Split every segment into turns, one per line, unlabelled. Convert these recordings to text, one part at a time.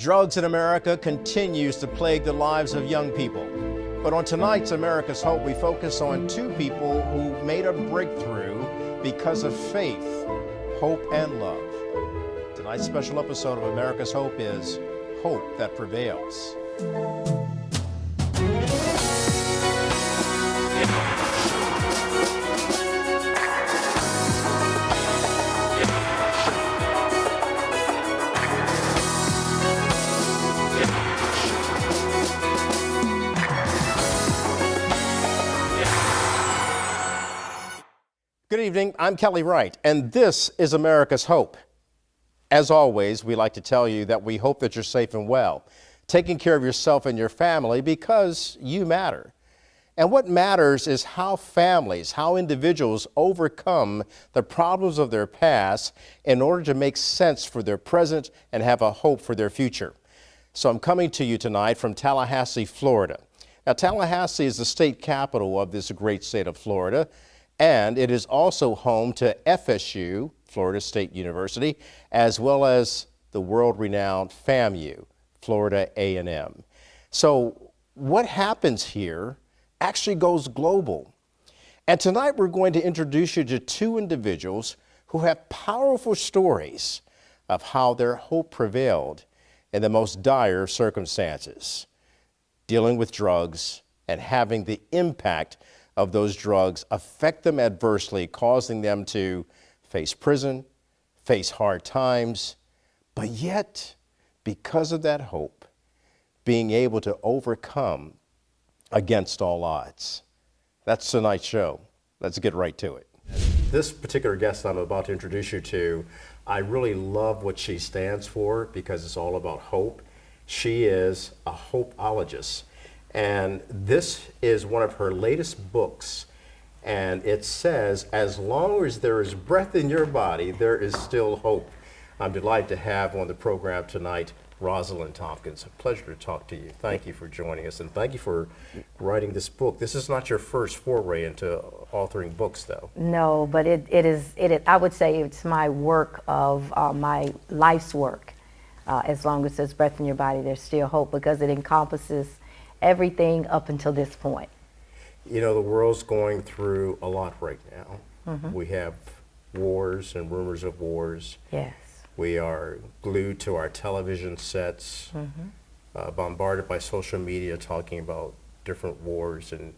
Drugs in America continues to plague the lives of young people. But on tonight's America's Hope, we focus on two people who made a breakthrough because of faith, hope, and love. Tonight's special episode of America's Hope is Hope That Prevails. Good evening, I'm Kelly Wright, and this is America's Hope. As always, we like to tell you that we hope that you're safe and well, taking care of yourself and your family because you matter. And what matters is how families, how individuals overcome the problems of their past in order to make sense for their present and have a hope for their future. So I'm coming to you tonight from Tallahassee, Florida. Now, Tallahassee is the state capital of this great state of Florida, and it is also home to FSU, Florida State University, as well as the world-renowned FAMU, Florida A&M. So what happens here actually goes global. And tonight we're going to introduce you to two individuals who have powerful stories of how their hope prevailed in the most dire circumstances, dealing with drugs and having the impact of those drugs affect them adversely, causing them to face prison, face hard times, but yet, because of that hope, being able to overcome against all odds. That's tonight's show. Let's get right to it. This particular guest I'm about to introduce you to, I really love what she stands for because it's all about hope. She is a hopeologist. And this is one of her latest books, and it says, as long as there is breath in your body, there is still hope. I'm delighted to have on the program tonight, Rosalind Tompkins. A pleasure to talk to you. Thank you for joining us, and thank you for writing this book. This is not your first foray into authoring books, though.
No, but it is, I would say it's my work of my life's work. As long as there's breath in your body, there's still hope, because it encompasses everything up until this point.
You know, the world's going through a lot right now. Mm-hmm. We have wars and rumors of wars.
Yes.
We are glued to our television sets, bombarded by social media talking about different wars, and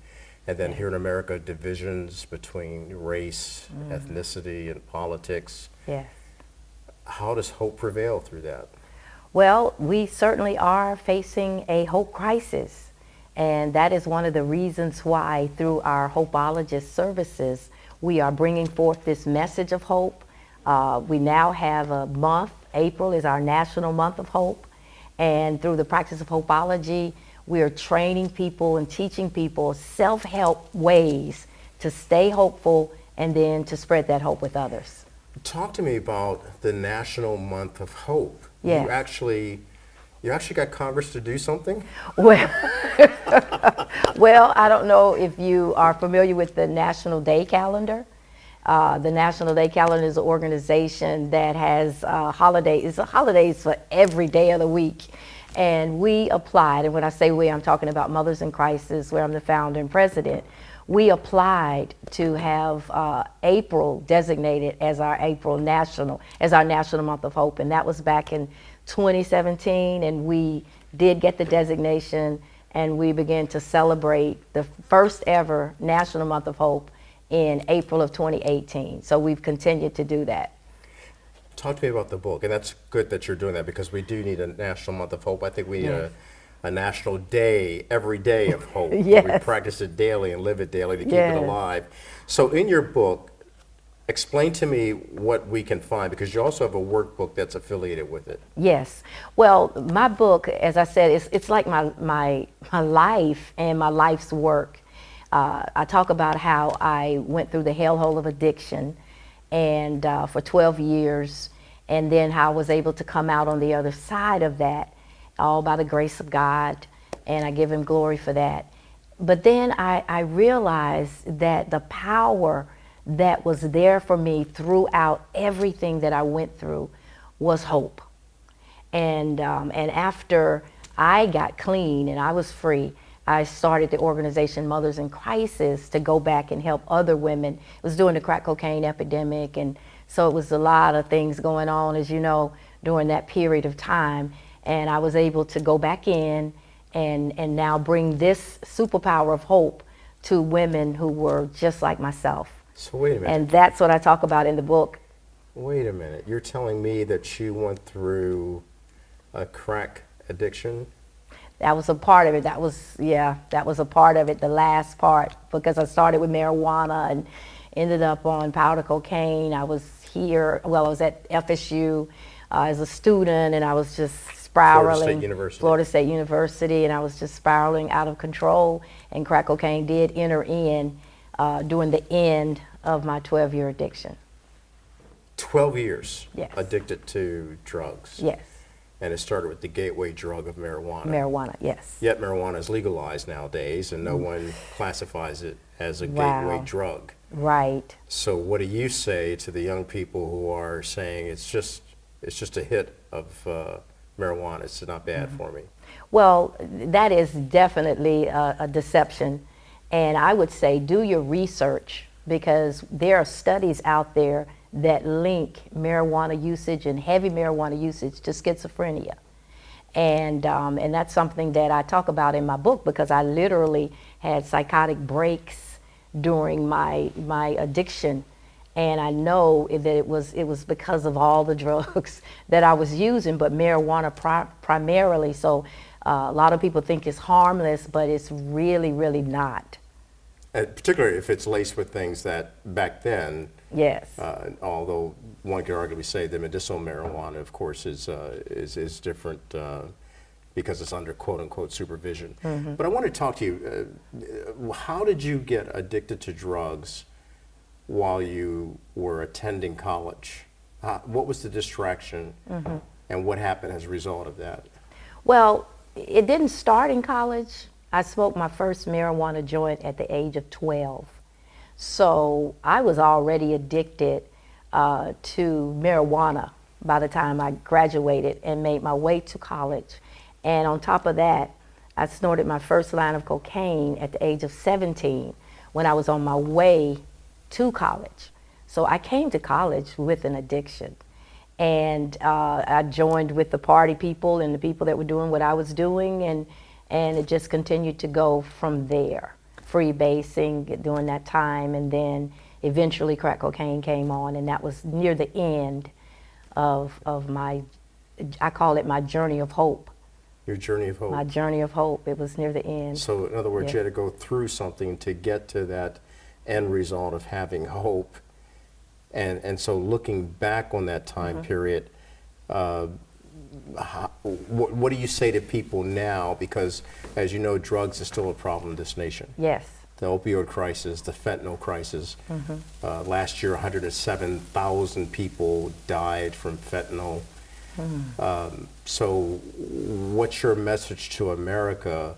then here in America, divisions between race, ethnicity, and politics.
Yes.
How does hope prevail through that?
Well, we certainly are facing a hope crisis. And that is one of the reasons why through our Hopeologist services, we are bringing forth this message of hope. We now have a month. April is our National Month of Hope. And through the practice of Hopeology, we are training people and teaching people self-help ways to stay hopeful and then to spread that hope with others.
Talk to me about the National Month of Hope.
Yes.
You actually got Congress to do something?
Well, I don't know if you are familiar with the National Day Calendar. The National Day Calendar is an organization that has holidays for every day of the week. And we applied, and when I say we, I'm talking about Mothers in Crisis, where I'm the founder and president. We applied to have April designated as our National Month of Hope, and that was back in 2017, and we did get the designation, and we began to celebrate the first ever National Month of Hope in April of 2018. So we've continued to do that.
Talk to me about the book, and that's good that you're doing that, because we do need a National Month of Hope. I think we need a national day, every day of hope.
Yes.
We practice it daily and live it daily to keep it alive. So in your book, explain to me what we can find, because you also have a workbook that's affiliated with it.
Yes. Well, my book, as I said, it's like my life and my life's work. I talk about how I went through the hellhole of addiction and for 12 years, and then how I was able to come out on the other side of that, all by the grace of God, and I give Him glory for that. But then I realized that the power that was there for me throughout everything that I went through was hope. And after I got clean and I was free, I started the organization Mothers in Crisis to go back and help other women. It was during the crack cocaine epidemic, and so it was a lot of things going on, as you know, during that period of time. And I was able to go back in and now bring this superpower of hope to women who were just like myself.
So wait a minute.
And that's what I talk about in the book.
Wait a minute. You're telling me that she went through a crack addiction?
That was a part of it. That was a part of it, the last part, because I started with marijuana and ended up on powder cocaine. I was I was at FSU as a student, and I was just spiraling. Florida State University, and I was just spiraling out of control, and crack cocaine did enter in during the end of my 12-year addiction.
12 years?
Yes.
Addicted to drugs?
Yes.
And it started with the gateway drug of marijuana.
Marijuana, yes.
Yet marijuana is legalized nowadays, and no one classifies it as a gateway drug.
Right.
So what do you say to the young people who are saying it's just a hit of marijuana, it's not bad for me?
Well, that is definitely a deception. And I would say do your research, because there are studies out there that link marijuana usage and heavy marijuana usage to schizophrenia. And that's something that I talk about in my book, because I literally had psychotic breaks during my addiction. And I know that it was because of all the drugs that I was using, but marijuana primarily. So a lot of people think it's harmless, but it's really, really not.
Particularly if it's laced with things that back then,
yes.
Although one could arguably say the medicinal marijuana, of course, is different because it's under quote unquote supervision. Mm-hmm. But I want to talk to you. How did you get addicted to drugs while you were attending college? What was the distraction, mm-hmm. and what happened as a result of that?
Well, it didn't start in college. I smoked my first marijuana joint at the age of 12. So I was already addicted to marijuana by the time I graduated and made my way to college. And on top of that, I snorted my first line of cocaine at the age of 17 when I was on my way to college. So I came to college with an addiction. And I joined with the party people and the people that were doing what I was doing, and it just continued to go from there. Freebasing during that time, and then eventually crack cocaine came on, and that was near the end of my, I call it my journey of hope.
Your journey of hope.
My journey of hope. It was near the end.
So in other words, you had to go through something to get to that end result of having hope. And so looking back on that time mm-hmm. period, what do you say to people now? Because, as you know, drugs is still a problem in this nation.
Yes.
The opioid crisis, the fentanyl crisis. Mm-hmm. Last year, 107,000 people died from fentanyl. Mm. So what's your message to America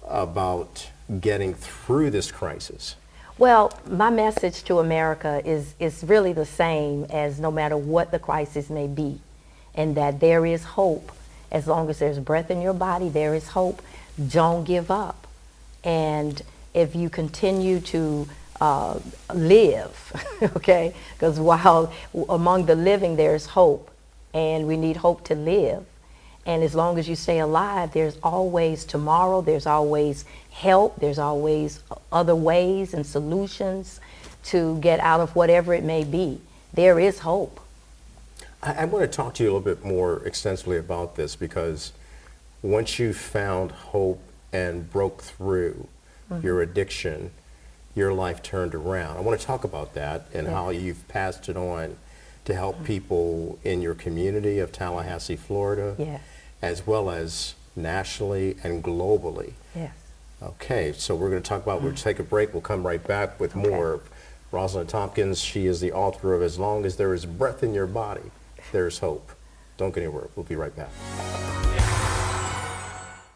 about getting through this crisis?
Well, my message to America is really the same as no matter what the crisis may be, and that there is hope. As long as there's breath in your body, there is hope. Don't give up. And if you continue to live, okay, because while among the living there's hope, and we need hope to live. And as long as you stay alive, there's always tomorrow, there's always help, there's always other ways and solutions to get out of whatever it may be. There is hope.
I want to talk to you a little bit more extensively about this, because once you found hope and broke through mm-hmm. your addiction, your life turned around. I want to talk about that and how you've passed it on to help people in your community of Tallahassee, Florida, as well as nationally and globally.
Yes.
Okay, so we're going to talk about, we'll take a break, we'll come right back with more. Rosalind Tompkins, she is the author of As Long as There is Breath in Your Body, There's Hope. Don't get anywhere, we'll be right back.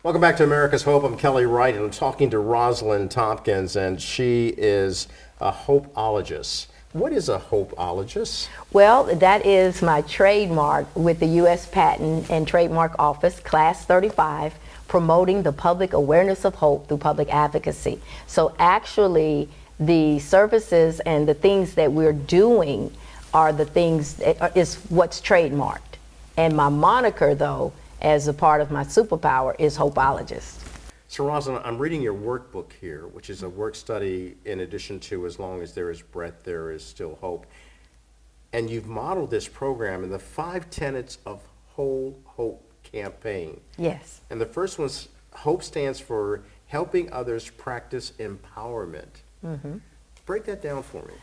Welcome back to America's Hope. I'm Kelly Wright, and I'm talking to Rosalind Tompkins, and she is a hopeologist. What is a hopeologist?
Well, that is my trademark with the U.S. Patent and Trademark Office, Class 35, promoting the public awareness of hope through public advocacy. So actually, the services and the things that we're doing are the things that is what's trademarked. And my moniker, though, as a part of my superpower, is hopeologist.
So Rosalind, I'm reading your workbook here, which is a work study in addition to As Long as There Is Breath, There Is Still Hope. And you've modeled this program in the 5 tenets of Whole Hope campaign.
Yes.
And the first one's HOPE stands for Helping Others Practice Empowerment. Break that down for me.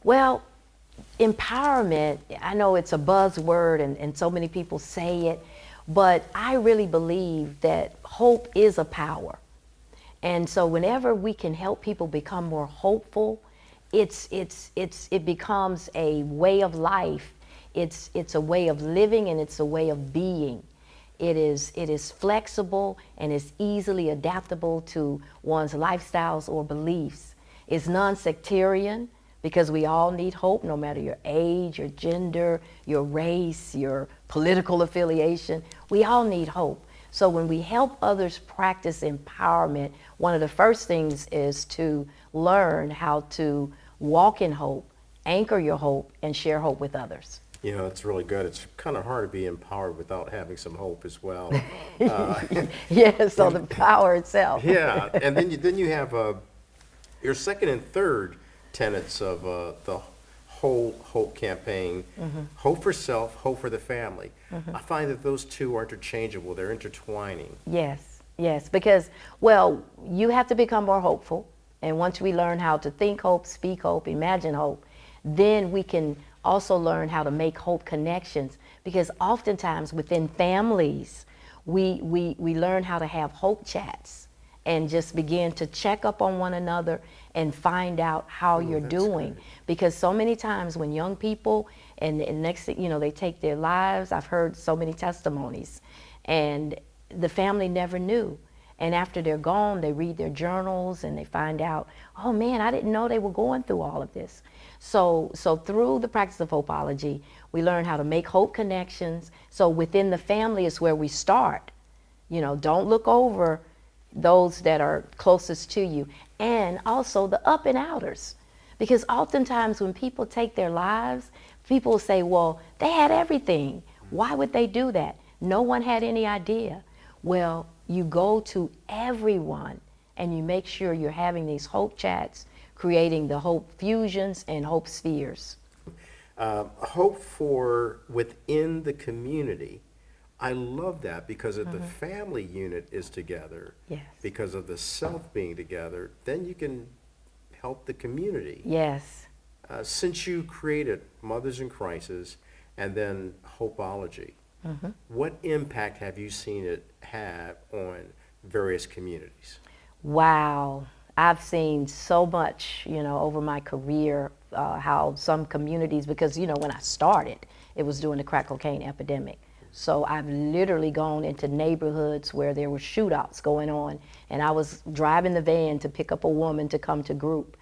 Well, empowerment, I know it's a buzzword and so many people say it, but I really believe that hope is a power. And so whenever we can help people become more hopeful, it becomes a way of life. It's a way of living, and it's a way of being. It is flexible and is easily adaptable to one's lifestyles or beliefs. It's non-sectarian, because we all need hope, no matter your age, your gender, your race, your political affiliation. We all need hope. So when we help others practice empowerment, one of the first things is to learn how to walk in hope, anchor your hope, and share hope with others.
You know, it's really good. It's kind of hard to be empowered without having some hope as well.
Yes, so the power itself.
Yeah, and then you have your second and third tenets of the Whole Hope campaign, hope for self, hope for the family. I find that those two are interchangeable. They're intertwining.
Yes, yes, because, well, you have to become more hopeful. And once we learn how to think hope, speak hope, imagine hope, then we can also learn how to make hope connections. Because oftentimes within families, we learn how to have hope chats and just begin to check up on one another and find out how you're doing.
Good.
Because so many times when young people, and next thing, you know, they take their lives, I've heard so many testimonies, and the family never knew. And after they're gone, they read their journals and they find out, oh man, I didn't know they were going through all of this. So through the practice of hopeology, we learn how to make hope connections. So within the family is where we start. You know, don't look over those that are closest to you, and also the up and outers. Because oftentimes when people take their lives, people say, well, they had everything. Why would they do that? No one had any idea. Well, you go to everyone and you make sure you're having these hope chats, creating the hope fusions and hope spheres.
Hope for within the community. I love that because if the family unit is together,
Yes.
because of the self being together, then you can help the community.
Yes.
Since you created Mothers in Crisis and then Hopeology, what impact have you seen it have on various communities?
Wow. I've seen so much, you know, over my career, how some communities, because, you know, when I started, it was during the crack cocaine epidemic. So I've literally gone into neighborhoods where there were shootouts going on, and I was driving the van to pick up a woman to come to group.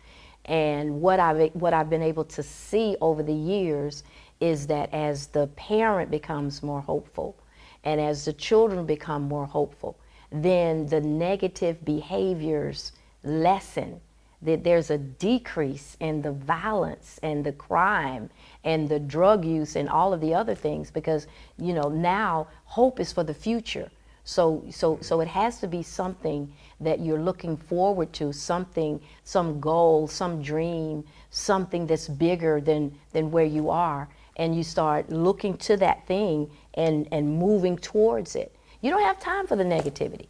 And what I've been able to see over the years is that as the parent becomes more hopeful, and as the children become more hopeful, then the negative behaviors lessen. That there's a decrease in the violence and the crime and the drug use and all of the other things, because, you know, now hope is for the future. So it has to be something that you're looking forward to, something, some goal, some dream, something that's bigger than where you are, and you start looking to that thing and moving towards it. You don't have time for the negativity.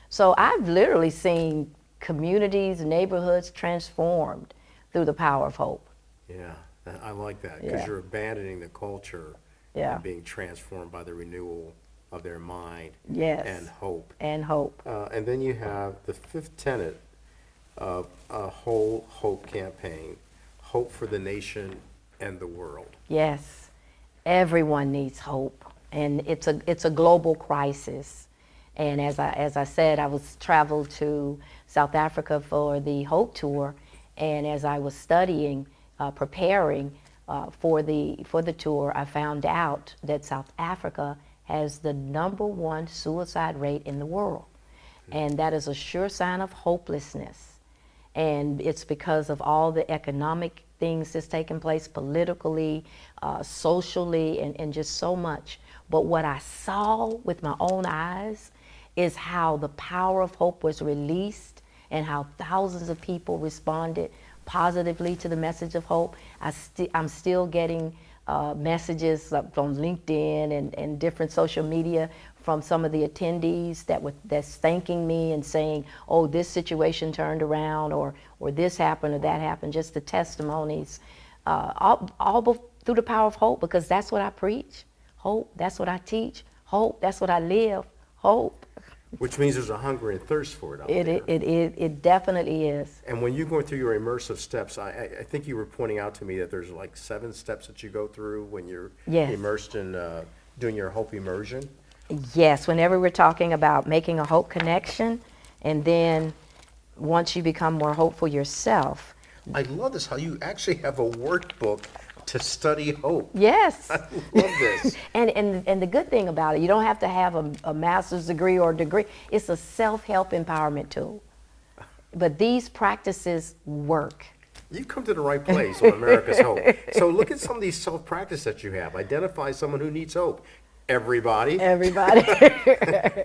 So I've literally seen communities, neighborhoods transformed through the power of hope.
Yeah, I like that, because you're abandoning the culture and being transformed by the renewal of their mind and hope.
And hope.
And then you have the fifth tenet of a Whole Hope campaign, hope for the nation and the world.
Yes, everyone needs hope, and it's a global crisis. And as I said, I was traveled to South Africa for the Hope Tour, and as I was studying, preparing for the tour, I found out that South Africa has the #1 suicide rate in the world, and that is a sure sign of hopelessness. And it's because of all the economic things that's taking place politically, socially, and just so much. But what I saw with my own eyes is how the power of hope was released and how thousands of people responded positively to the message of hope. I'm still getting messages from LinkedIn and different social media from some of the attendees that's thanking me and saying, oh, this situation turned around, or this happened or that happened, just the testimonies, all through the power of hope, because that's what I preach. Hope, that's what I teach. Hope, that's what I live. Hope.
Which means there's a hunger and thirst for it out there.
It definitely is.
And when you're going through your immersive steps, I think you were pointing out to me that there's like 7 steps that you go through when you're immersed in doing your hope immersion.
Yes, whenever we're talking about making a hope connection, and then once you become more hopeful yourself.
I love this, how you actually have a workbook to study hope.
Yes.
I love this.
and the good thing about it, you don't have to have a master's degree or degree. It's a self-help empowerment tool. But these practices work.
You come to the right place on America's Hope. So look at some of these self-practice that you have. Identify someone who needs hope. Everybody.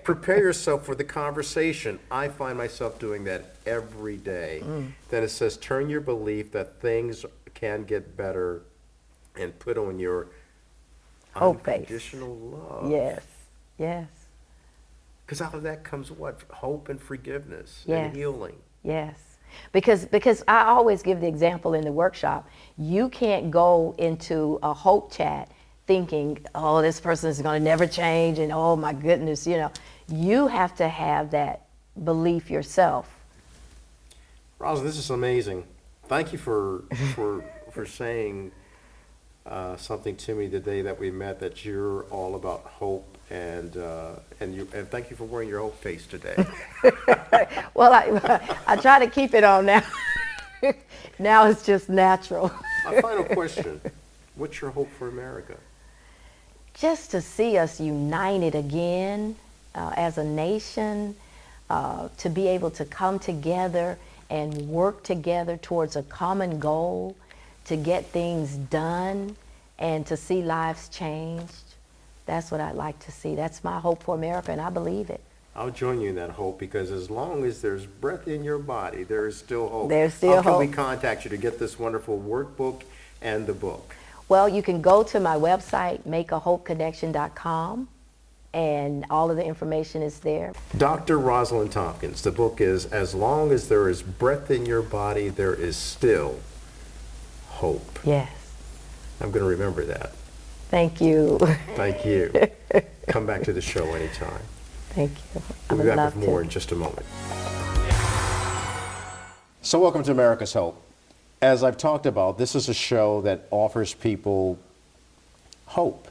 Prepare yourself for the conversation. I find myself doing that every day. That it says, turn your belief that things can get better and put on your
hope
unconditional love.
Yes, yes.
Because out of that comes what? Hope and forgiveness
Yes.
and healing.
Yes. Because I always give the example in the workshop, you can't go into a hope chat thinking, oh, this person is going to never change, and oh my goodness, you have to have that belief yourself.
Rosalind, this is amazing. Thank you for saying something to me the day that we met, that you're all about hope, and thank you for wearing your hope face today.
Well, I try to keep it on now. Now it's just natural.
My final question: what's your hope for America?
Just to see us united again as a nation, to be able to come together and work together towards a common goal, to get things done, and to see lives changed. That's what I'd like to see. That's my hope for America, and I believe it.
I'll join you in that hope, because as long as there's breath in your body, there is still hope.
There's still hope.
How can we contact you to get this wonderful workbook and the book?
Well, you can go to my website, makeahopeconnection.com, and all of the information is there.
Dr. Rosalind Tompkins, the book is As Long as There Is Breath in Your Body, There Is Still Hope.
Yes.
I'm going to remember that.
Thank you.
Thank you. Come back to the show anytime.
Thank you.
We'll be back with more in just a moment. So welcome to America's Hope. As I've talked about, this is a show that offers people hope.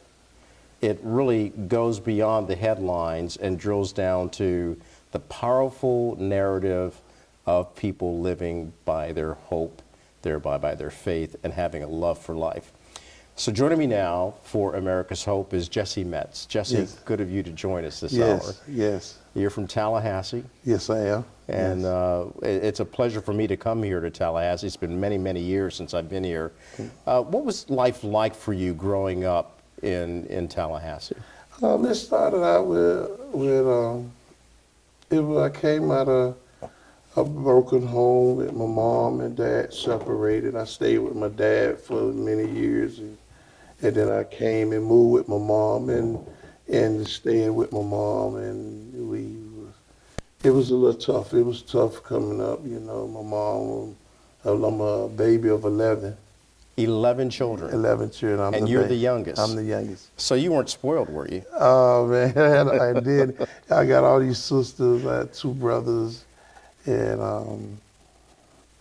It really goes beyond the headlines and drills down to the powerful narrative of people living by their hope, thereby by their faith, and having a love for life. So joining me now for America's Hope is Jesse Metz. Jesse,
Yes.
Good of you to join us this
Yes,
hour.
yes.
You're from Tallahassee.
Yes, I am.
And
Yes.
it's a pleasure for me to come here to Tallahassee. It's been many, many years since I've been here. What was life like for you growing up in Tallahassee?
It started out I came out of a broken home with my mom and dad separated. I stayed with my dad for many years, and then I came and moved with my mom and staying with my mom, and it was a little tough. It was tough coming up, my mom, I'm a baby of 11.
11 children.
11 children.
And you're the youngest.
I'm the youngest.
So you weren't spoiled, were you?
Oh, man, I did. I got all these sisters. I had 2 brothers and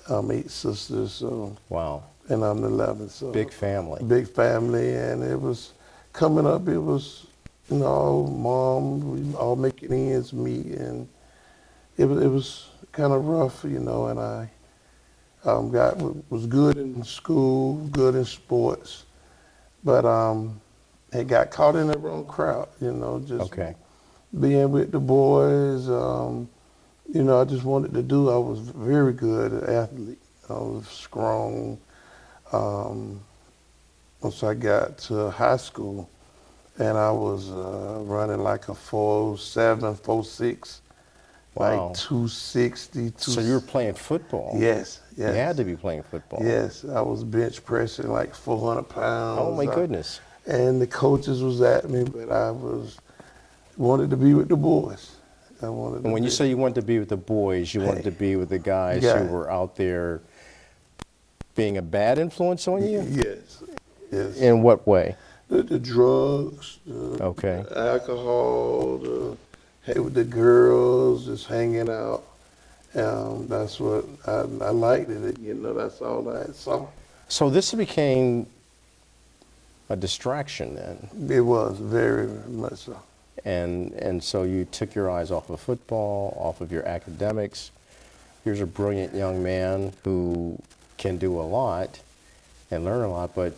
8 sisters. So.
Wow.
And I'm the 11th. So.
Big family.
Big family, and it was coming up. It was, mom, we all making ends meet, and it was kind of rough, and I Was good in school, good in sports, but had got caught in the wrong crowd. Just
Okay.
being with the boys. I just wanted to do. I was very good athlete. I was strong. Once I got to high school, and I was running like a 407, 406, like
Wow.
260.
So you were playing football?
Yes,
You
yes.
had to be playing football.
Yes, I was bench pressing like 400 pounds.
Oh my goodness.
And the coaches was at me, but wanted to be with the boys.
And when you say you wanted to be with the boys, you wanted to be with the guys
Yeah.
who were out there being a bad influence on you?
Yes, yes.
In what way?
The drugs, the
Okay.
alcohol, with the girls, just hanging out. That's what I liked it. That's all I saw.
So this became a distraction then,
It was very much so.
and so you took your eyes off of football, off of your academics. Here's a brilliant young man who can do a lot and learn a lot, but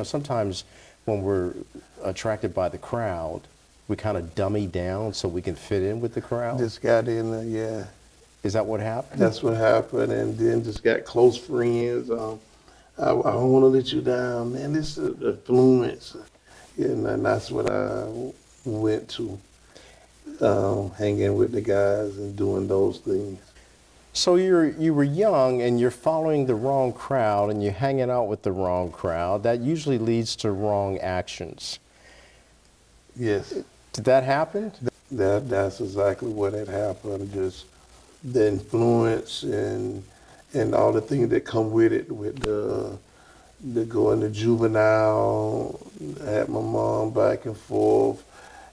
sometimes when we're attracted by the crowd, we kind of dummy down so we can fit in with the crowd.
Just got in there, yeah.
Is that what happened?
That's what happened, and then just got close friends. I don't want to let you down, man. This is influence, and that's what I went to, hanging with the guys and doing those things.
So you were young and you're following the wrong crowd and you're hanging out with the wrong crowd. That usually leads to wrong actions.
Yes.
Did that happen?
That's exactly what had happened. Just the influence and all the things that come with it, with the going to juvenile, had my mom back and forth,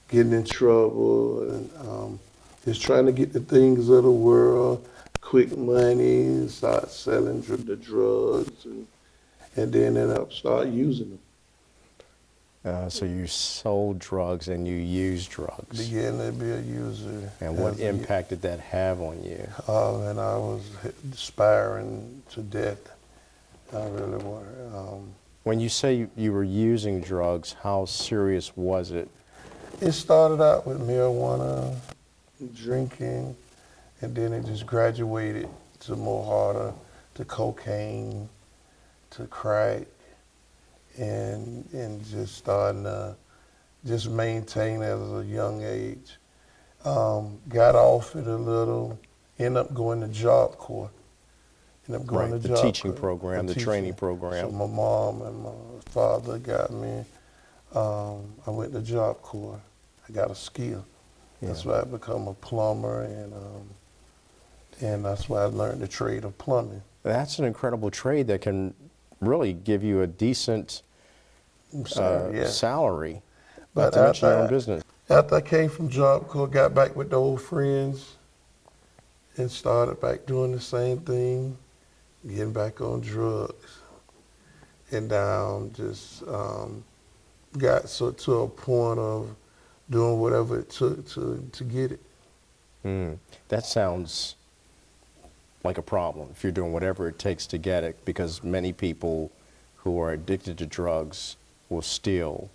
getting in trouble, and just trying to get the things of the world, quick money, start selling the drugs, and then end up start using them.
So you sold drugs and you used drugs.
Began to be a user.
And what impact did that have on you?
And I was aspiring to death. I really were.
When you say you were using drugs, how serious was it?
It started out with marijuana, drinking, and then it just graduated to more harder, to cocaine, to crack, and just starting to just maintain at a young age. Got off it a little, ended up going to Job Corps.
Right, the teaching program, the training program.
So my mom and my father got me. I went to Job Corps. I got a skill.
Yeah.
That's why I become a plumber, and that's why I learned the trade of plumbing.
That's an incredible trade that can really give you a decent salary.
But
to mention your own business.
After I came from Job Corps, got back with the old friends, and started back doing the same thing, getting back on drugs, and just got to a point of doing whatever it took to get it.
That sounds like a problem if you're doing whatever it takes to get it, because many people who are addicted to drugs will steal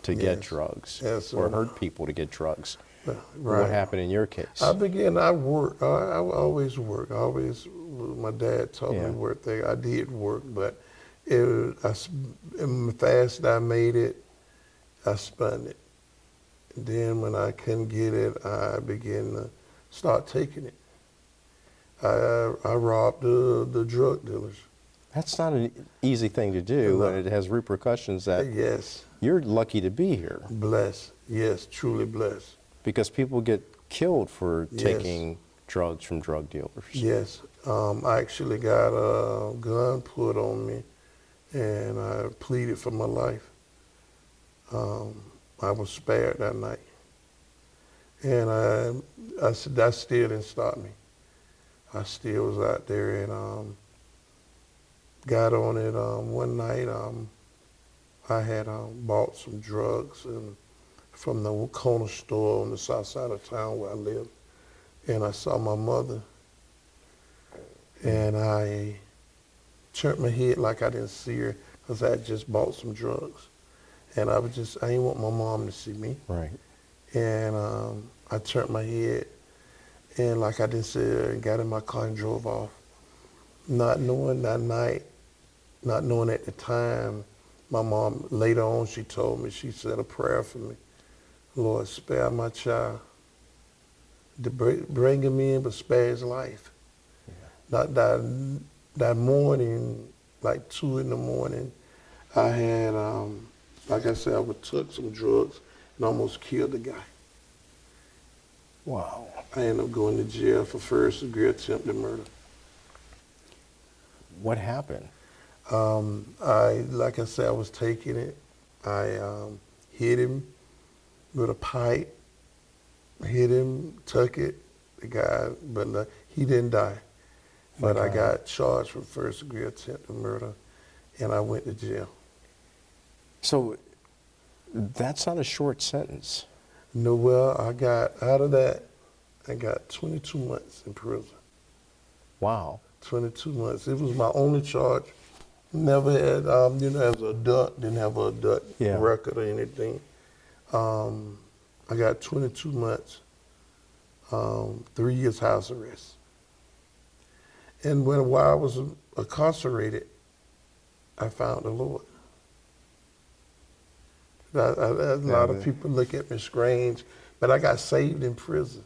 to get drugs,
Yes,
or hurt people to get drugs.
Right.
What happened in your case?
I worked. I always worked. My dad taught me work thing. I did work, but fast I made it, I spun it. And then when I couldn't get it, I began to start taking it. I robbed the drug dealers.
That's not an easy thing to do, and it has repercussions that
Yes.
you're lucky to be here.
Blessed. Yes, truly blessed.
Because people get killed for
Yes.
taking drugs from drug dealers.
Yes. I actually got a gun put on me, and I pleaded for my life. I was spared that night. And that still didn't stop me. I still was out there and got on it one night. I had bought some drugs from the corner store on the south side of town where I lived. And I saw my mother. And I turned my head like I didn't see her because I had just bought some drugs. And I didn't want my mom to see me.
Right.
And I turned my head and like I didn't see her and got in my car and drove off. Not knowing that night, not knowing at the time, my mom, later on, she told me, she said a prayer for me. Lord, spare my child. Bring him in, but spare his life. Yeah. Not that morning, like 2 in the morning, I had, like I said, I took some drugs and almost killed the guy.
Wow.
I ended up going to jail for first-degree attempted murder.
What happened?
Like I said, I was taking it. I hit him with a pipe, hit him, took it, the guy, but he didn't die. But I got charged for first-degree attempted murder, and I went to jail.
So that's not a short sentence.
No, well, I got out of that, I got 22 months in prison.
Wow.
22 months. It was my only charge. Never had, as an adult, didn't have an adult record or anything. I got 22 months, 3 years house arrest. And while I was incarcerated, I found the Lord. A lot of people look at me strange, but I got saved in prison.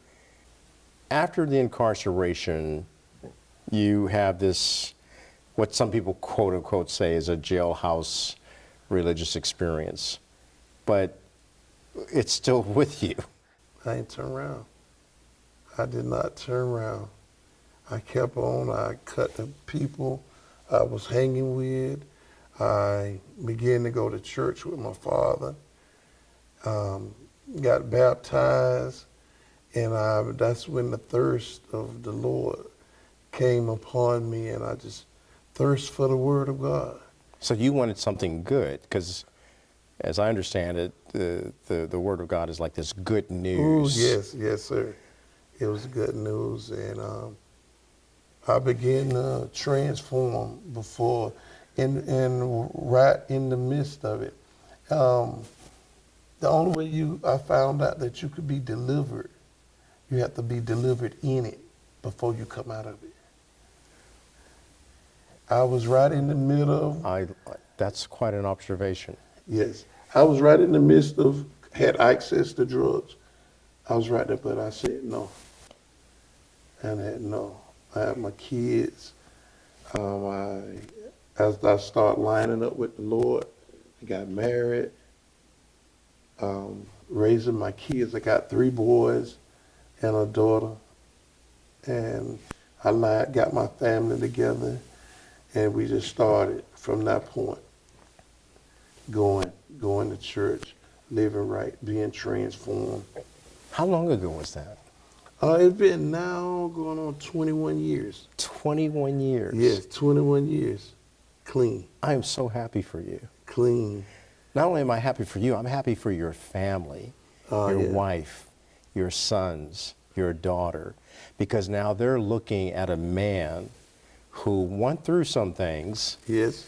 After the incarceration, you have this, what some people quote unquote say is a jailhouse religious experience, but it's still with you.
I ain't turned around. I did not turn around. I kept on. I cut the people I was hanging with. I began to go to church with my father, got baptized, and that's when the thirst of the Lord came upon me, and I just thirst for the Word of God.
So you wanted something good, because as I understand it, the Word of God is like this good news.
Ooh, yes, sir. It was good news, and I began to transform before, and right in the midst of it. The only way I found out that you could be delivered, you have to be delivered in it before you come out of it. I was right in the middle of...
That's quite an observation.
Yes. I was right in the midst of, had access to drugs. I was right there, but I said no. And I had no. I had my kids. As I started lining up with the Lord, I got married, raising my kids. I got 3 boys and a daughter. And I got my family together, and we just started from that point, going to church, living right, being transformed.
How long ago was that?
It's been now going on 21 years.
21 years?
Yes, 21 years. Clean.
I am so happy for you.
Clean.
Not only am I happy for you, I'm happy for your family, your wife, your sons, your daughter, because now they're looking at a man who went through some things.
Yes.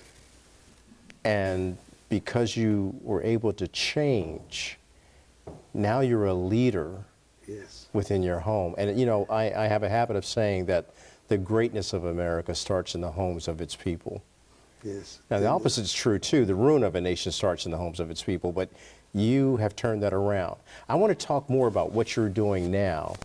And because you were able to change, now you're a leader.
Yes.
Within your home. And I have a habit of saying that the greatness of America starts in the homes of its people.
Yes.
Now the opposite is true too. The ruin of a nation starts in the homes of its people, but you have turned that around. I want to talk more about what you're doing now,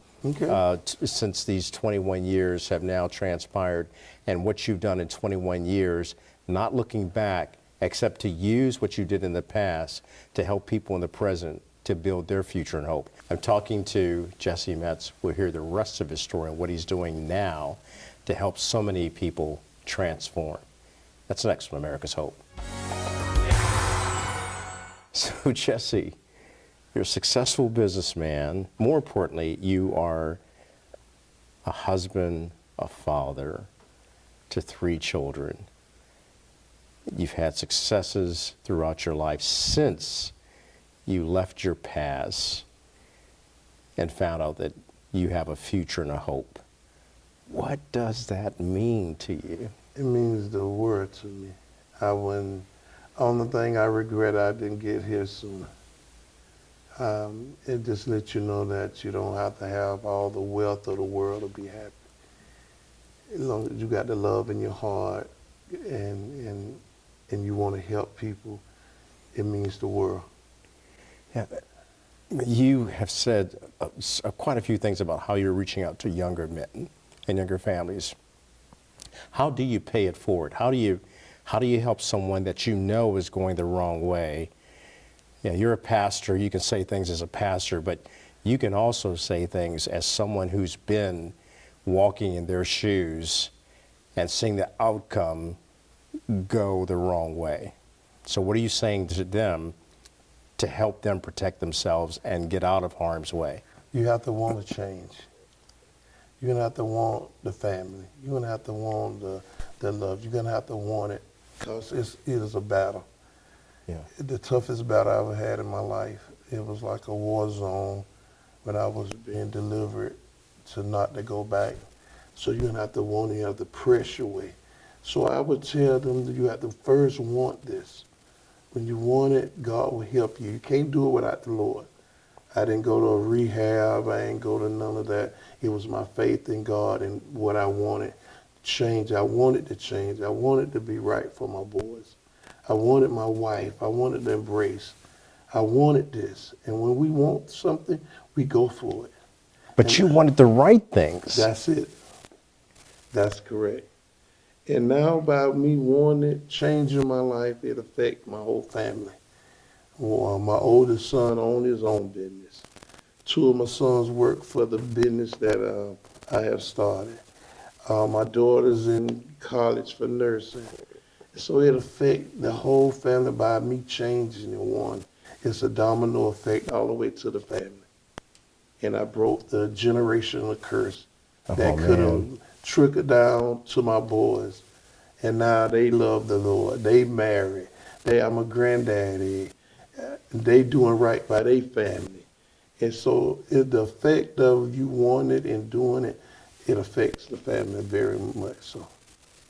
since these 21 years have now transpired, and what you've done in 21 years, not looking back, except to use what you did in the past to help people in the present to build their future and hope. I'm talking to Jesse Metz. We'll hear the rest of his story and what he's doing now to help so many people transform. That's next from America's Hope. So Jesse, you're a successful businessman. More importantly, you are a husband, a father to 3 children. You've had successes throughout your life since you left your past and found out that you have a future and a hope. What does that mean to you?
It means the world to me. Only thing I regret I didn't get here sooner. It just lets you know that you don't have to have all the wealth of the world to be happy. As long as you got the love in your heart and you want to help people, it means the world.
Yeah. You have said quite a few things about how you're reaching out to younger men and younger families. How do you pay it forward? How do you help someone that you know is going the wrong way? Yeah, you're a pastor. You can say things as a pastor, but you can also say things as someone who's been walking in their shoes and seeing the outcome go the wrong way. So what are you saying to them to help them protect themselves and get out of harm's way?
You have to want to change. You're going to have to want the family. You're going to have to want the love. You're going to have to want it because it is a battle.
Yeah.
The toughest battle I ever had in my life. It was like a war zone when I was being delivered to not to go back. So you're going to have to want it. You have to press your way. So I would tell them that you have to first want this. When you want it, God will help you. You can't do it without the Lord. I didn't go to a rehab. I didn't go to none of that. It was my faith in God and what I wanted. Change. I wanted to change. I wanted to be right for my boys. I wanted my wife. I wanted to embrace. I wanted this. And when we want something, we go for it.
But
And
you wanted the right things.
that's it. That's correct. And now by me wanting it, changing my life, it affects my whole family. Well, my oldest son owns his own business. 2 of my sons work for the business that I have started. My daughter's in college for nursing. So it affects the whole family by me changing in one. It's a domino effect all the way to the family. And I broke the generational curse that could have trickled down to my boys. And now they love the Lord. They married. I'm a granddaddy. They doing right by their family. And so the effect of you wanting it and doing it, it affects the family very much so.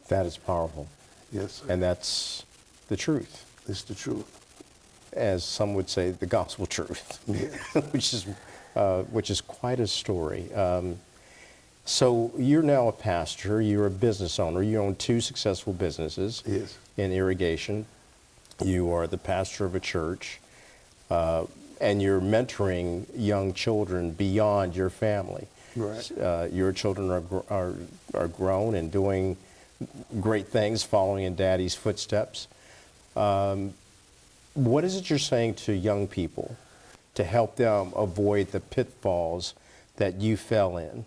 That is powerful.
Yes, sir.
And that's the truth.
It's the truth.
As some would say, the gospel truth,
Yeah.
which is quite a story. So you're now a pastor, you're a business owner, you own 2 successful businesses
Yes.
in irrigation. You are the pastor of a church, and you're mentoring young children beyond your family.
Right.
Your children are grown and doing great things, following in Daddy's footsteps. What is it you're saying to young people to help them avoid the pitfalls that you fell in?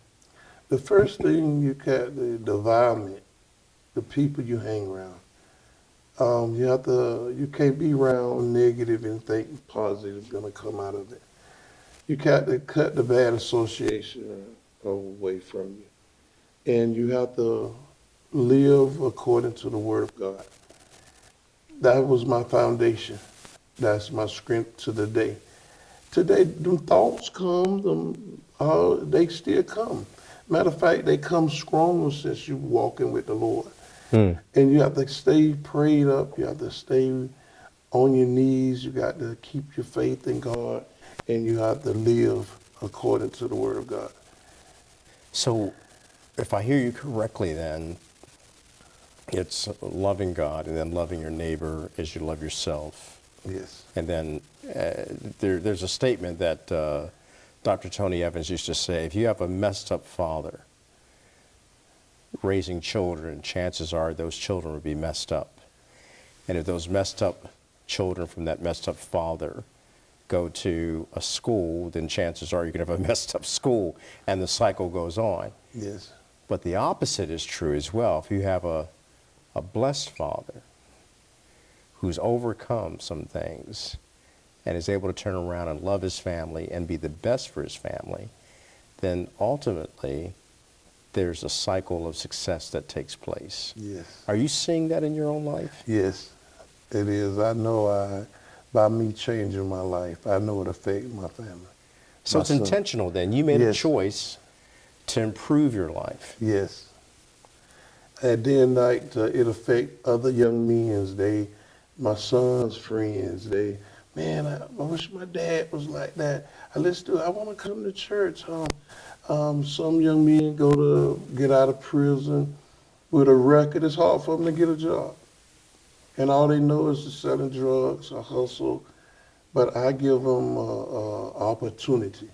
The first thing you got, the environment, the people you hang around. You can't be around negative and think positive is gonna come out of it. You got to cut the bad association away from you. And you have to live according to the Word of God. That was my foundation. That's my strength to the day. Today, them thoughts come, they still come. Matter of fact, they come stronger since you walking with the Lord. And you have to stay prayed up. You have to stay on your knees. You got to keep your faith in God. And you have to live according to the Word of God.
So if I hear you correctly then, it's loving God and then loving your neighbor as you love yourself.
Yes.
And then there's a statement that Dr. Tony Evans used to say, if you have a messed up father raising children, chances are those children will be messed up. And if those messed up children from that messed up father go to a school, then chances are you're going to have a messed up school, and the cycle goes on.
Yes.
But the opposite is true as well. If you have a blessed father who's overcome some things and is able to turn around and love his family and be the best for his family, then ultimately there's a cycle of success that takes place.
Yes.
Are you seeing that in your own life?
Yes, it is. I know by me changing my life, I know it affects my family.
So
My
it's
son.
intentional then. You made a
Yes.
choice to improve your life.
Yes. And then like it affect other young men's. My son's friends. Man, I wish my dad was like that. I want to come to church. Some young men go to get out of prison with a record. It's hard for them to get a job, and all they know is selling drugs or hustle. But I give them opportunity.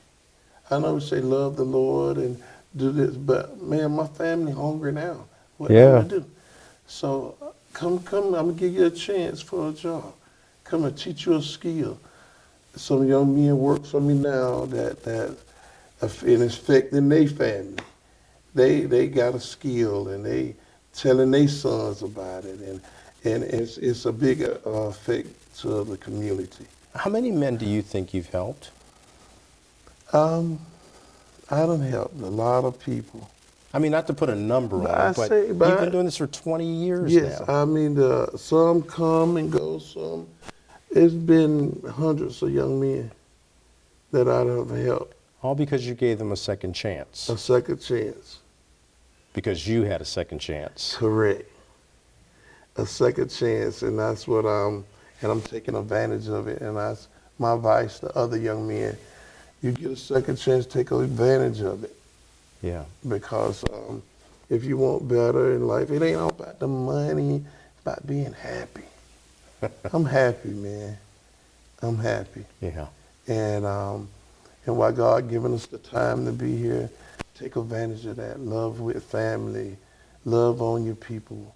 I know we say love the Lord and do this, but man, my family hungry now. What am I gonna do? So come, I'm gonna give you a chance for a job. Come and teach you a skill. Some young men work for me now that it is affecting their family. They got a skill and they telling their sons about it, and it's a big effect to the community.
How many men do you think you've helped?
I done helped a lot of people.
I mean, not to put a number on it, but you've been doing this for 20 years
yes,
now.
I mean, some come and go, some. It's been hundreds of young men that I have helped.
All because you gave them a second chance.
A second chance.
Because you had a second chance.
Correct. A second chance, and that's what and I'm taking advantage of it, and that's my advice to other young men. You get a second chance, take advantage of it.
Yeah.
Because if you want better in life, it ain't all about the money, it's about being happy. I'm happy, man. I'm happy.
Yeah.
And why God given us the time to be here, take advantage of that. Love with family, love on your people,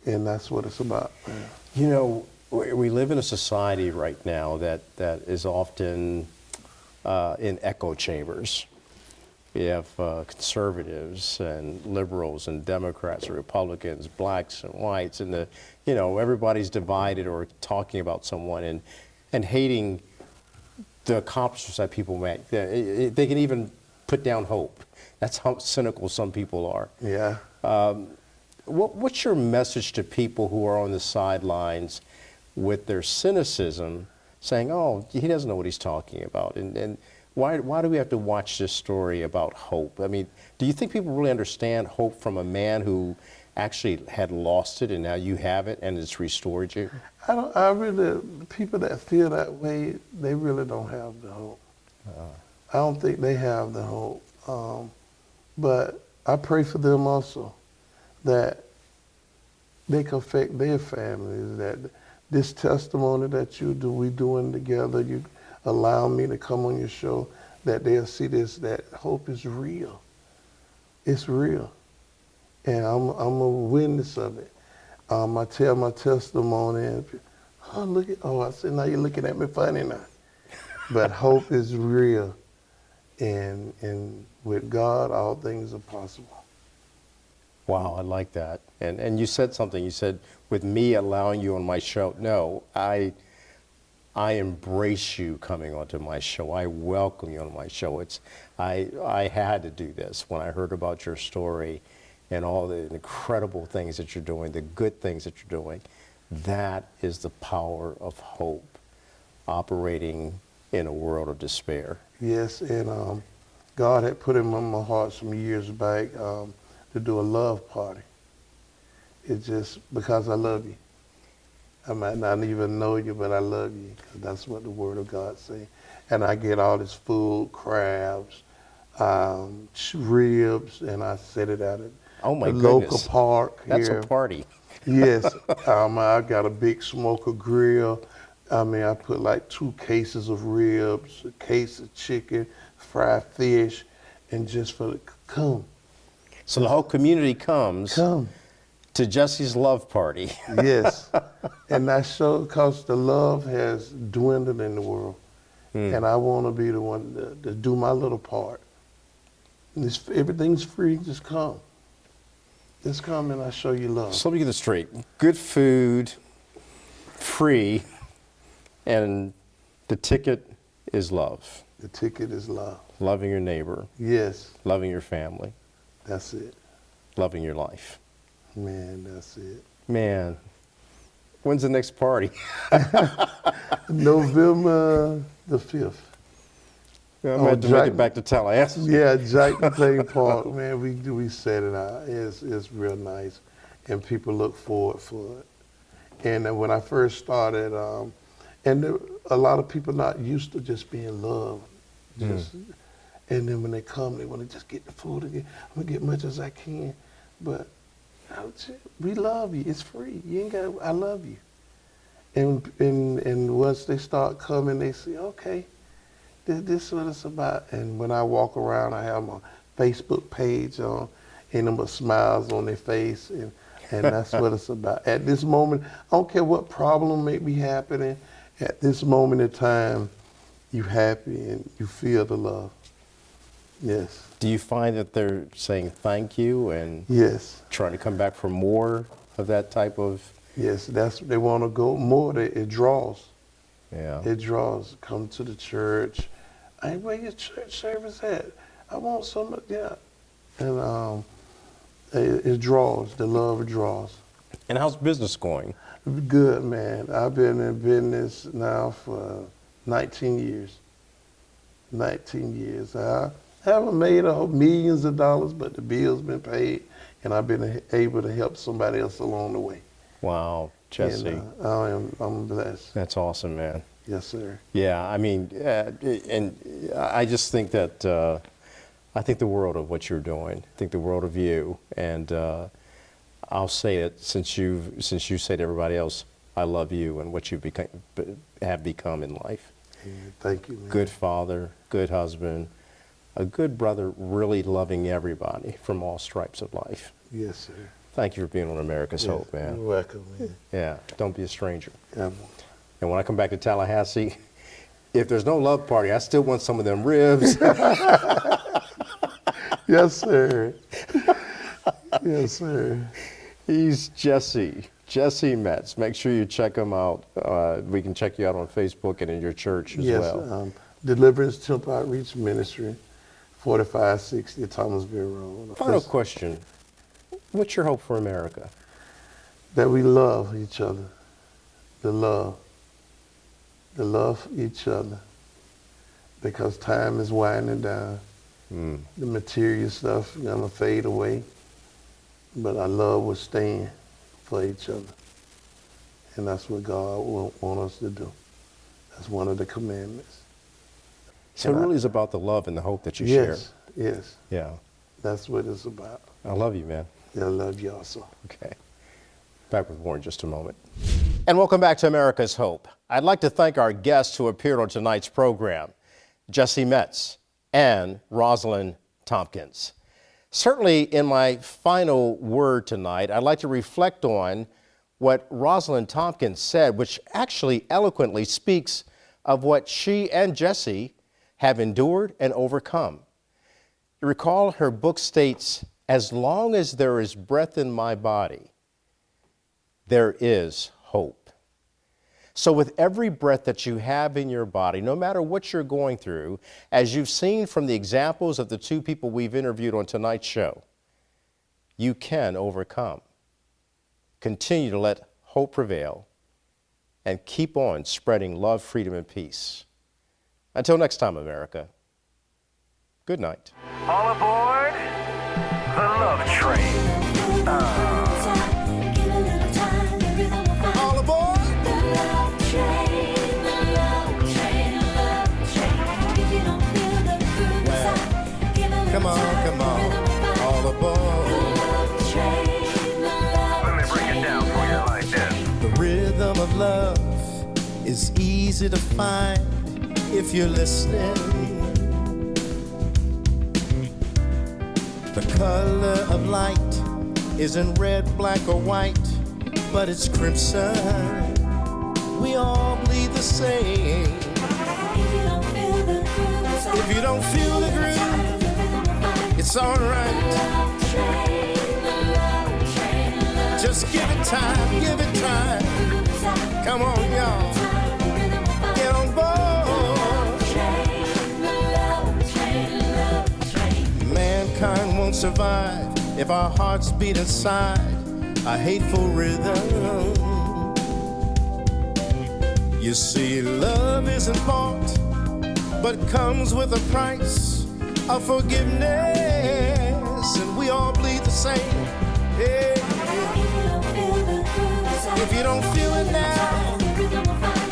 and that's what it's about. Man.
You know, we live in a society right now that is often in echo chambers. We have conservatives and liberals and Democrats and Republicans, blacks and whites, and everybody's divided or talking about someone and hating the accomplishments that people make. They can even put down hope. That's how cynical some people are.
Yeah.
What's your message to people who are on the sidelines with their cynicism, saying, "Oh, he doesn't know what he's talking about," and why do we have to watch this story about hope? I mean, do you think people really understand hope from a man who actually had lost it and now you have it and it's restored you?
People that feel that way, they really don't have the hope. I don't think they have the hope. But I pray for them also, that they can affect their families, that this testimony that we doing together, you allow me to come on your show, that they'll see this, that hope is real. It's real. And I'm a witness of it. I tell my testimony, and I said, now you're looking at me funny now. But hope is real. And with God, all things are possible.
Wow, I like that. And you said something. You said, with me allowing you on my show. No, I embrace you coming onto my show. I welcome you on my show. I had to do this when I heard about your story and all the incredible things that you're doing, the good things that you're doing. That is the power of hope operating in a world of despair.
Yes, and God had put it in my heart some years back to do a love party. It's just because I love you. I might not even know you, but I love you. That's what the Word of God says. And I get all this food, crabs, ribs, and I set it out at the local park here.
That's a party.
Yes. I got a big smoker grill. I mean, I put like 2 cases of ribs, a case of chicken, fried fish, and just for the come.
So the whole community comes to Jesse's love party.
Yes. And that shows because the love has dwindled in the world. And I want to be the one to do my little part. And everything's free, just come. Just come and I'll show you love.
So let me get this straight. Good food, free, and the ticket is love.
The ticket is love.
Loving your neighbor.
Yes.
Loving your family.
That's it.
Loving your life.
Man, that's it.
Man, when's the next party?
November the 5th.
I'm going to make it back to Tallahassee.
Yeah, Jack McLean Park, man, we set it out. It's real nice. and people look forward for it. And when I first started, a lot of people not used to just being loved. And then when they come, they want to just get the food again. I'm gonna get much as I can, but we love you. It's free. You ain't got. I love you. And once they start coming, they say, okay, this is what it's about. And when I walk around, I have my Facebook page on, and them with smiles on their face, and that's what it's about. At this moment, I don't care what problem may be happening. At this moment in time, you happy and you feel the love. Yes.
Do you find that they're saying thank you and
Yes.
trying to come back for more of that type of?
Yes, they want to go more. It draws.
Yeah.
It draws. Come to the church. Hey, where your church service at? I want some. Yeah. And it draws. The love draws.
And how's business going?
Good, man. I've been in business now for 19 years. 19 years. I haven't made millions of dollars, but the bill's been paid, and I've been able to help somebody else along the way.
Wow, Jesse.
And, I'm blessed.
That's awesome, man.
Yes, sir.
Yeah, I mean, and I just think that, I think the world of what you're doing. I think the world of you. And I'll say it, since you say to everybody else, I love you and what you have become in life.
Yeah, thank you, man.
Good father, good husband, a good brother, really loving everybody from all stripes of life.
Yes, sir.
Thank you for being on America's Hope, man.
You're welcome, man.
Yeah, don't be a stranger.
Yeah.
And when I come back to Tallahassee, if there's no love party, I still want some of them ribs.
Yes, sir. Yes, sir.
He's Jesse Metz. Make sure you check him out. We can check you out on Facebook and in your church as well.
Deliverance Temple Outreach Ministry, 4560 Thomasville Road.
Final question. What's your hope for America?
That we love each other. The love each other. Because time is winding down. The material stuff is gonna fade away. But our love will stand for each other. And that's what God want us to do. That's one of the commandments.
So it really is about the love and the hope that you share.
Yes.
Yeah.
That's what it's about.
I love you, man.
I love you also.
Okay. Back with more in just a moment. And welcome back to America's Hope. I'd like to thank our guests who appeared on tonight's program, Jesse Metz and Rosalind Tompkins. Certainly in my final word tonight, I'd like to reflect on what Rosalind Tompkins said, which actually eloquently speaks of what she and Jesse have endured and overcome. You recall her book states, as long as there is breath in my body, there is hope. So with every breath that you have in your body, no matter what you're going through, as you've seen from the examples of the two people we've interviewed on tonight's show, you can overcome. Continue to let hope prevail and keep on spreading love, freedom, and peace. Until next time, America, good night.
All aboard the Love Train. All aboard the Love Train, the Love Train, the Love Train. If you don't feel the groove inside, give a little
Come on, all aboard.
The Love Train, the Love Let me break it down for you like this.
The rhythm of love is easy to find if you're listening. The color of light isn't red, black, or white, but it's crimson. We all bleed the same.
If you don't feel the groove inside,
If you don't feel the groove, it's alright.
Love Train, the Love Train, the Love
Just give it time, give it time.
inside.
Come on, y'all, get on board.
Train, the Love Train, the Love Train.
Mankind won't survive if our hearts beat inside a hateful rhythm. You see, love isn't bought, but comes with a price of forgiveness, and we all bleed the same. Yeah. you don't feel it now,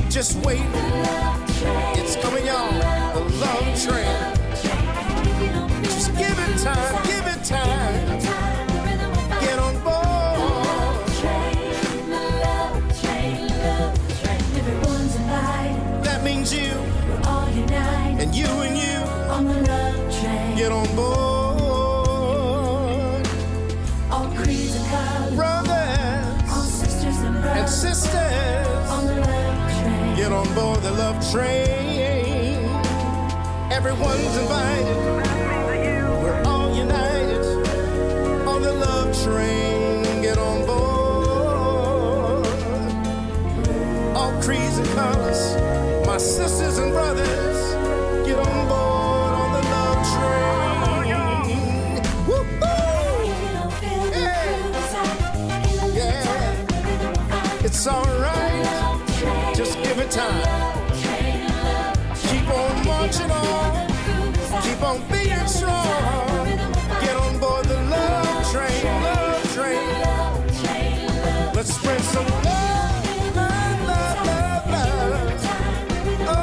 just wait. It's coming on, the love train. Just give it time, give it time. Get on board.
Everyone's invited.
That means you
We're all united
and you and you.
on the love train.
Get on board.
All creeds and colors,
Brothers
all sisters and
and
brothers
sisters,
on the love train.
get on board the love train. Everyone's invited. We're all united on the love train. Get on board. All creeds and colors, my sisters and brothers, get on board on the love train. Woo-hoo!
If you don't feel the
Yeah.
groove inside, in a little
Yeah.
time, the rhythm will find.
It's alright,
Love train,
just give it time.
love train, love train.
Keep on marching on,
Groove inside,
keep on being strong. Get on board the love train, love train.
love train, love
Let's spread some love, love, love, love, love. Oh,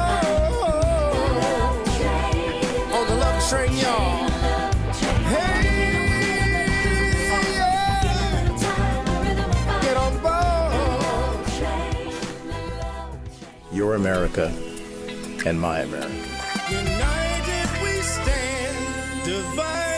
on the love train, y'all. Hey, yeah. Get on board.
Your America and my America.
United we stand, divided